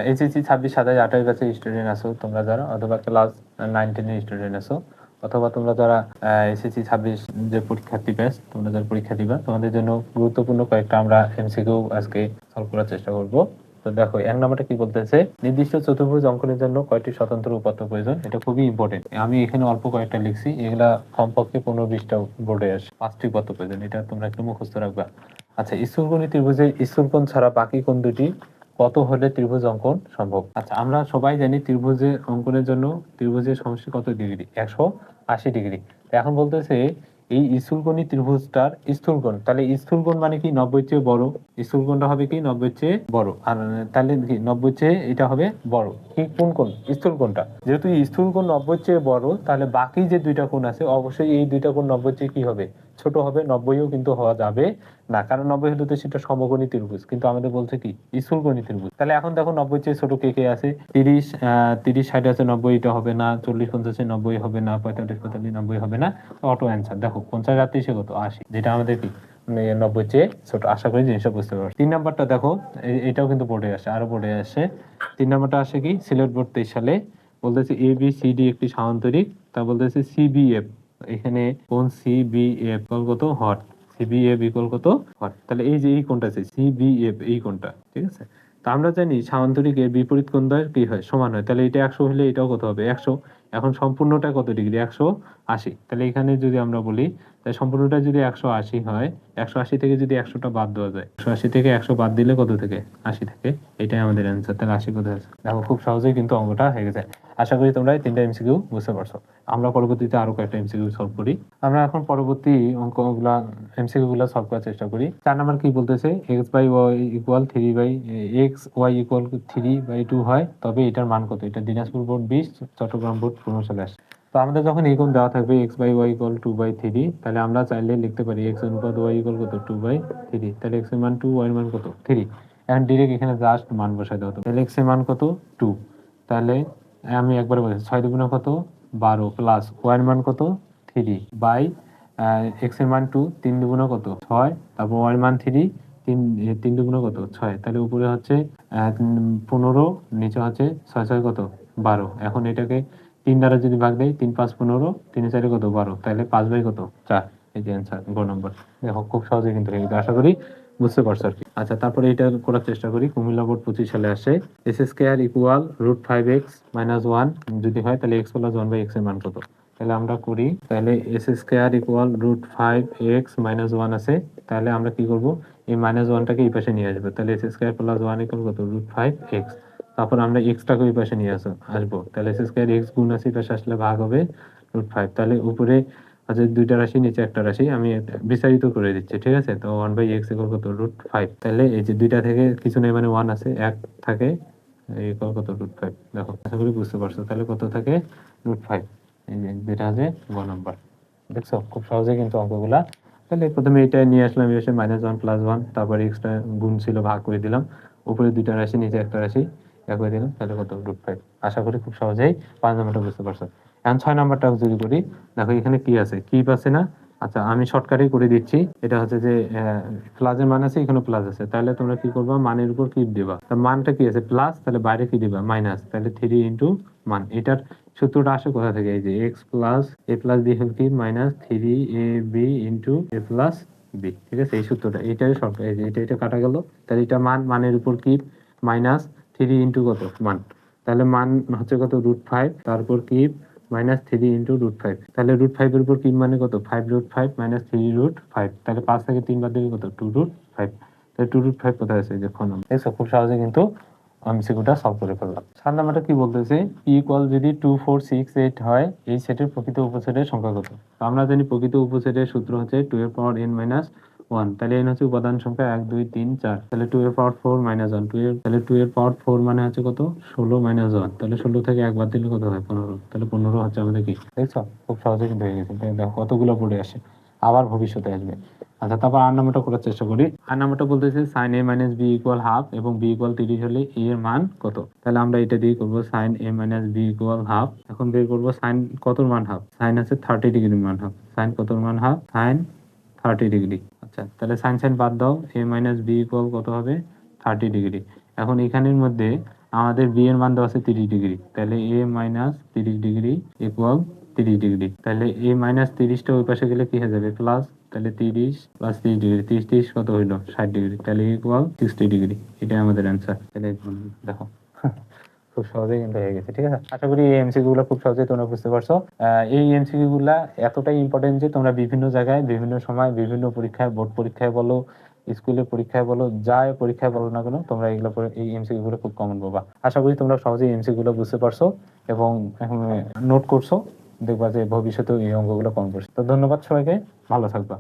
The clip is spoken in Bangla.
এইচএসসি 26, 27, 28 ব্যাচের স্টুডেন্ট আছো তোমরা যারা, অথবা ক্লাস 9-10 এর স্টুডেন্ট আছো, অথবা তোমরা যারা এসএসসি 26 যে পরীক্ষার্থী ব্যাচ তোমরা যারা পরীক্ষা দিবা, তোমাদের জন্য গুরুত্বপূর্ণ কয়েকটা আমরা এমসিকিউ আজকে সলভ করার চেষ্টা করব। তো দেখো, এক নম্বরটা কি বলতেছে, নির্দিষ্ট চতুর্ভুজ অঙ্কনের জন্য কয়টি স্বতন্ত্র উপাত্ত প্রয়োজন। এটা খুবই ইম্পর্টেন্ট। আমি এখানে অল্প কয়েকটা লিখছি, এগুলা কমপক্ষে 15-20টা বোর্ডে আসে। 5টি উপাত্ত প্রয়োজন, এটা তোমরা একটু মুখস্থ রাখবা। আচ্ছা, স্থূলকোণী ত্রিভুজের স্থূলকোণ ছাড়া বাকি কোণ দুটি কত হলে ত্রিভুজ অঙ্কন সম্ভব। আচ্ছা, আমরা সবাই জানি ত্রিভুজের অঙ্কনের জন্য ত্রিভুজের সমষ্টি কত ডিগ্রি, 180 ডিগ্রি। এখন বলতেছে এই স্থূলকোণী ত্রিভুজটার স্থূলকোণ, তাহলে স্থূলকোণ মানে কি 90 চেয়ে বড়, স্থূলকোণটা হবে কি 90 চেয়ে বড়, আর তাহলে কি 90 চেয়ে এটা হবে বড়, কি কোন কোণ, স্থূলকোণটা। যেহেতু স্থূলকোণ 90 চেয়ে বড়, তাহলে বাকি যে দুইটা কোণ আছে অবশ্যই এই দুইটা কোণ 90 চেয়ে কি হবে, ছোট হবে। 90ও কিন্তু হওয়া যাবে না, কারণ 90 হলে তো সেটা সমকোণী ত্রিভুজ, কিন্তু আমাদের বলছে কি স্থূলকোণী ত্রিভুজ। তাহলে এখন দেখো 90 চেয়ে ছোট কে কে আছে, 30, 60 আছে, 90 এটা হবে না, 40, 50 90 হবে না, 45, 45 90 হবে না। অটো অ্যান্সার দেখো 50 আর 30 কত, 80, যেটা আমাদের কি 90 চেয়ে ছোট। আশা করি জিনিসটা বুঝতে পারছো। 3 নাম্বারটা দেখো, এটাও কিন্তু বোর্ডে আসে, আরো বোর্ডে আসে। 3 নাম্বারটা আসে কি, সিলেট বোর্ড 23 সালে বলতেছে ABCD একটি সামান্তরিক, তা বলতেছে CBF, এখানে কোণ CBF কত হট, CBF ইকুয়াল কত হট। তাহলে এই যে এই কোণটা আছে CBF, এই কোণটা, ঠিক আছে। তা আমরা জানি সামান্তরিকের বিপরীত কোণ দ্বয় কি হয়, সমান হয়। তাহলে এটা 100 হলে এটাও কত হবে, 100। এখন সম্পূর্ণটা কত ডিগ্রি, 180। তাহলে এখানে যদি আমরা বলি, তাহলে সম্পূর্ণটা যদি 180 হয়, 180 থেকে যদি 100টা বাদ দেওয়া যায়, 180 থেকে 100 বাদ দিলে কত থেকে, 80 থেকে, এটাই আমাদের অ্যান্সার। তাহলে 80 কোথায় আছে, দেখো খুব সহজেই কিন্তু অঙ্কটা হয়ে গেছে। আশা করি তোমরা এই 3টা এমসিকিউ বুঝতে পারছো। আমরা পরবর্তীতে আরো কয়েকটা এমসিকিউ সলভ করি। আমরা এখন পরবর্তী অঙ্কগুলা এমসিকিউ গুলা সলভ করার চেষ্টা করি। 4 নাম্বার কি বলতেছে, x/y=3/2 হয়, তবে এটার মান কত। এটা দিনাজপুর বোর্ড 20, চট্টগ্রাম বোর্ড 15 সালে আসে। তো আমাদের যখন এই কোণ দেওয়া থাকবে x/y=2/3, তাহলে আমরা চাইলে লিখতে পারি x অনুপাত y কত 2/3। তাহলে x এর মান 2, y এর মান কত 3। এখন ডিরেক্ট এখানে জাস্ট মান বসাই দাও। তাহলে x এর মান কত 2, তাহলে আমি একবার বলছি 6 দুগুণে কত 12, প্লাস y এর মান কত 3 বাই x এর মান 2, 3 দুগুণে কত 6, তারপর y এর মান 3, 3 দুগুণে কত 6। তাহলে উপরে হচ্ছে 15, নিচে হচ্ছে 6 6 কত 12। এখন এটাকে 3 দ্বারা যদি ভাগ দেই, 3 5 15, 3 4 কত 12, তাহলে 5 কত 4। এই যে অ্যান্সার গ নম্বর। দেখো খুব সহজে কিন্তু হয়ে গেছে, আশা করি বুঝতে পারছো আর কি। আচ্ছা, তারপরে এটা করার চেষ্টা করি। কুমিল্লা বোর্ড 25 সালে আসে, s² = √5x-1 যদি হয়, তাহলে x + 1/x এর মান কত। তাহলে আমরা করি, তাহলে s² = √5x-1 আছে, তাহলে আমরা কি করব, এই -1টাকে এই পাশে নিয়ে আসবো। তাহলে s² + 1 = কত √5x। তারপর আমরা x-টাকে ওই পাশে নিয়ে আসবো, তাহলে s² x গুণ আছে, এই পাশে আসলে ভাগ হবে √5। তাহলে উপরে আচ্ছা দুইটা রাশি, নিচে একটা রাশি, আমি বিস্তারিত করে দিচ্ছি, ঠিক আছে। তো 1/x = কত √5। তাহলে এই যে দুইটা থেকে কিছু নেই, মানে 1 আছে, 1 থাকে, ইকুয়াল কত √5। দেখো আশা করি বুঝতে পারছো। তাহলে কত থাকে √5, এই যে যেটা আছে গ নাম্বার। দেখছো খুব সহজে কিন্তু অঙ্কগুলা। তাহলে প্রথমে এটা নিয়ে আসলাম, এই পাশে -1 + 1, তারপর এক্সটা গুণ ছিল, ভাগ করে দিলাম, উপরে দুইটা রাশি, নিচে একটা রাশি, এক করে দিলাম, তাহলে কত √5। আশা করি খুব সহজেই 5 নাম্বারটা বুঝতে পারছো। এখন 6 নাম্বারটা যদি করি, দেখো এখানে কি আছে, কি আছে না। আচ্ছা, আমি শর্টকাটেই করে দিচ্ছি। এটা হচ্ছে যে প্লাসের মান আছে, এখানে প্লাস আছে, তাহলে তোমরা কি করবা, মানের উপর কি দিবা, তার মানটা কি আছে প্লাস, তাহলে বাইরে কি দিবা মাইনাস, তাহলে 3 ইন্টু মান। এটার সূত্রটা আসে কোথা থেকে, এই যে x + a + b হল কি -3ab ইন্টু a + b, ঠিক আছে। এই সূত্রটা, এটাই শর্ট, এই যে এটা কাটা গেল। তাহলে এটা মানের উপর কি -3 ইন্টু কত মান, তাহলে মান হচ্ছে কত √5, তারপর কি -3 ইন্টু √5। তাহলে √5 এর উপর কি মানে কত 5√5 -3√5। তাহলে 5 থেকে 3 বাদ দিলে কত 2√5। তাহলে 2√5 কোথায় আছে, যে খ নম্বর। দেখছো খুব সহজে কিন্তু এমসিকিউটা সলভ করে ফেললাম। 7 নাম্বারটা কি বলতেছে, p = যদি 2 4 6 8 হয়, এই সেটের প্রকৃত উপসেটের সংখ্যা কত। তো আমরা জানি প্রকৃত উপসেটের সূত্র হচ্ছে 2n-1। তাহলে n হচ্ছে উপাদান সংখ্যা 1 2 3 4, তাহলে 2^4 - 1, তাহলে 2^4 মানে হচ্ছে কত 16 - 1, তাহলে 16 থেকে 1 বাদ দিলে কত হয় 15। তাহলে 15 হচ্ছে আমাদের কি, দেখছো খুব সহজে কিন্তু হয়ে গেছে। দেখো কতগুলো পড়ে আসে, আবার ভবিষ্যতে আসবে। আচ্ছা, তারপর 8 নাম্বারটা করার চেষ্টা করি। 8 নাম্বারটা বলতেছে sin a - b = ½ এবং b = 30 হলে a এর মান কত। তাহলে আমরা এটা দিয়ে করব, sin a - b = ½। এখন বের করব sin কতর মান হাফ, sin আছে 30 ডিগ্রির মান হাফ, sin কতর মান হাফ, sin 30 ডিগ্রি। আচ্ছা, তাহলে sin বাদ দাও, a - b = কত হবে 30 ডিগ্রি। এখন এখানের মধ্যে আমাদের বি এর মান দেওয়া আছে 30 ডিগ্রি, তাহলে এ মাইনাস 30 ডিগ্রি ইকুয়াল 30 ডিগ্রি। তাহলে এ মাইনাস 30টা ওই পাশে গেলে কি হয়ে যাবে প্লাস, তাহলে 30 প্লাস 30 ডিগ্রি, 30 কত হইলো 60 ডিগ্রি, তাহলে ইকুয়াল 60 ডিগ্রি। এটাই আমাদের অ্যান্সার। তাহলে দেখো খুব সহজেই কিন্তু হয়ে গেছে। ঠিক আছে, আশা করি এই এমসিকিউ গুলো খুব সহজেই তোমরা বুঝতে পারছো। এই এমসিকিউ গুলা এতটাই ইম্পর্টেন্ট যে তোমরা বিভিন্ন জায়গায় বিভিন্ন সময় বিভিন্ন পরীক্ষায়, বোর্ড পরীক্ষায় বলো, স্কুলের পরীক্ষায় বলো, যাই পরীক্ষায় বলো না কেন, তোমরা এগুলো এই এমসিকিউ গুলো খুব কমন পাবা। আশা করি তোমরা সহজেই এমসিকিউ গুলো বুঝতে পারছো এবং নোট করছো, দেখবা যে ভবিষ্যতেও এই অঙ্কগুলো কমন করছো। তো ধন্যবাদ সবাইকে, ভালো থাকবা।